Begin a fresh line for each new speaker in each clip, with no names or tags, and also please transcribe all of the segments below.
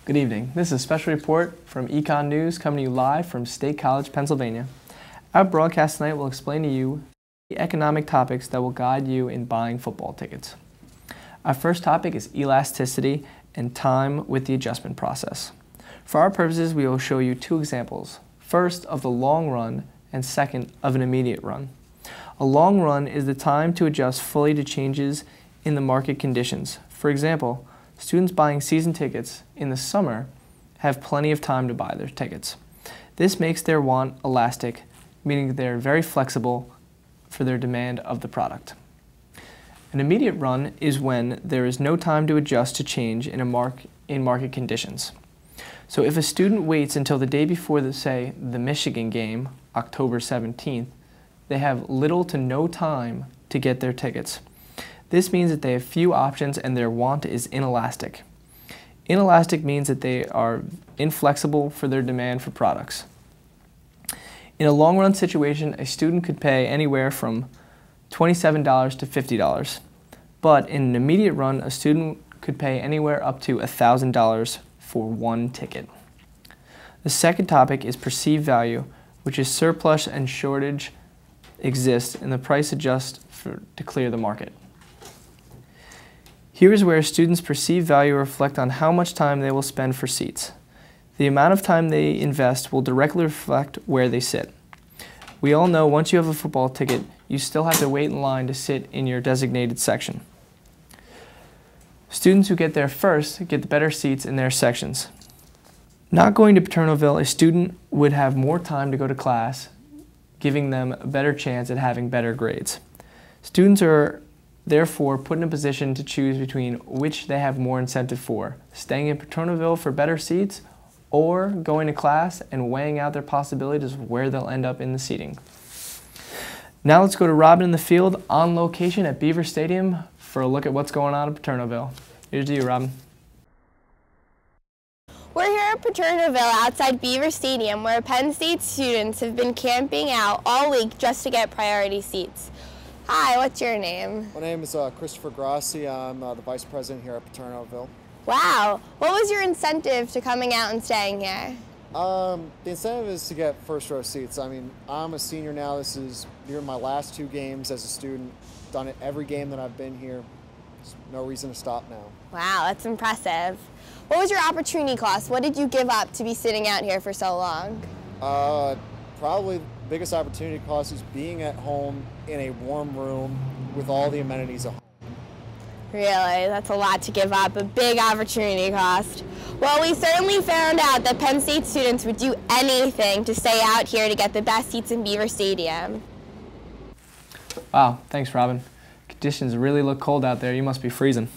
Good evening. This is a special report from Econ News coming to you live from State College, Pennsylvania. Our broadcast tonight will explain to you the economic topics that will guide you in buying football tickets. Our first topic is elasticity and time with the adjustment process. For our purposes, we will show you two examples. First, of the long run, and second, of an immediate run. A long run is the time to adjust fully to changes in the market conditions. For example, students buying season tickets in the summer have plenty of time to buy their tickets. This makes their want elastic, meaning that they are very flexible for their demand of the product. An immediate run is when there is no time to adjust to change in market conditions. So if a student waits until the day before, the Michigan game, October 17th, they have little to no time to get their tickets. This means that they have few options and their want is inelastic. Inelastic means that they are inflexible for their demand for products. In a long-run situation, a student could pay anywhere from $27 to $50. But in an immediate run, a student could pay anywhere up to $1,000 for one ticket. The second topic is perceived value, which is surplus and shortage exists and the price adjusts to clear the market. Here is where students' perceived value reflect on how much time they will spend for seats. The amount of time they invest will directly reflect where they sit. We all know once you have a football ticket, you still have to wait in line to sit in your designated section. Students who get there first get the better seats in their sections. Not going to Paternoville, a student would have more time to go to class, giving them a better chance at having better grades. Students are therefore put in a position to choose between which they have more incentive for, staying in Paternoville for better seats or going to class and weighing out their possibilities of where they'll end up in the seating. Now let's go to Robin in the field on location at Beaver Stadium for a look at what's going on in Paternoville. Here's to you, Robin.
We're here at Paternoville outside Beaver Stadium where Penn State students have been camping out all week just to get priority seats. Hi, what's your name?
My name is Christopher Grassi. I'm the Vice President here at Paternoville.
Wow. What was your incentive to coming out and staying here?
The incentive is to get first row seats. I mean, I'm a senior now. This is near my last two games as a student. Done it every game that I've been here. There's no reason to stop now.
Wow, that's impressive. What was your opportunity cost? What did you give up to be sitting out here for so long?
Probably the biggest opportunity cost is being at home in a warm room with all the amenities at home.
Really? That's a lot to give up, a big opportunity cost. Well, we certainly found out that Penn State students would do anything to stay out here to get the best seats in Beaver Stadium.
Wow, thanks, Robin. Conditions really look cold out there. You must be freezing.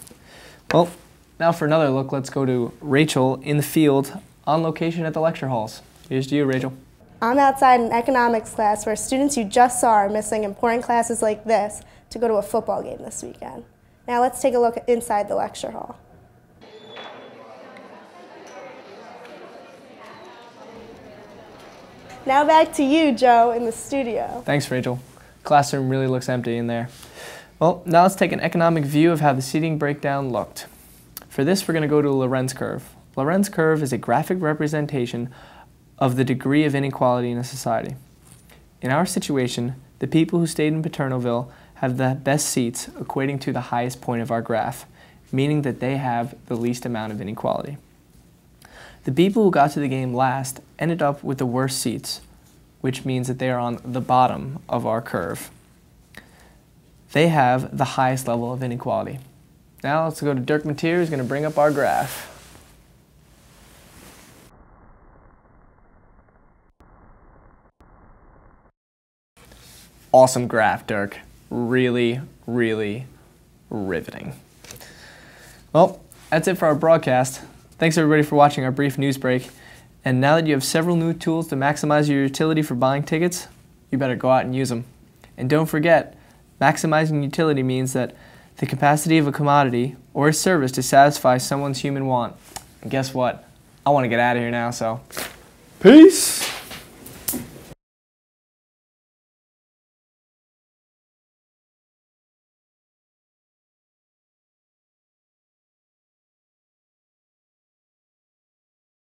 Well, now for another look, let's go to Rachel in the field on location at the lecture halls. Here's to you, Rachel.
I'm outside in economics class where students you just saw are missing important classes like this to go to a football game this weekend. Now let's take a look inside the lecture hall. Now back to you, Joe, in the studio.
Thanks, Rachel. Classroom really looks empty in there. Well, now let's take an economic view of how the seating breakdown looked. For this, we're going to go to a Lorenz curve. Lorenz curve is a graphic representation of the degree of inequality in a society. In our situation, the people who stayed in Paternoville have the best seats, equating to the highest point of our graph, meaning that they have the least amount of inequality. The people who got to the game last ended up with the worst seats, which means that they are on the bottom of our curve. They have the highest level of inequality. Now let's go to Dirk Mateer, who's going to bring up our graph. Awesome graph, Dirk. Really, really riveting. Well, that's it for our broadcast. Thanks everybody for watching our brief news break. And now that you have several new tools to maximize your utility for buying tickets, you better go out and use them. And don't forget, maximizing utility means that the capacity of a commodity or a service to satisfy someone's human want. And guess what? I want to get out of here now, so peace!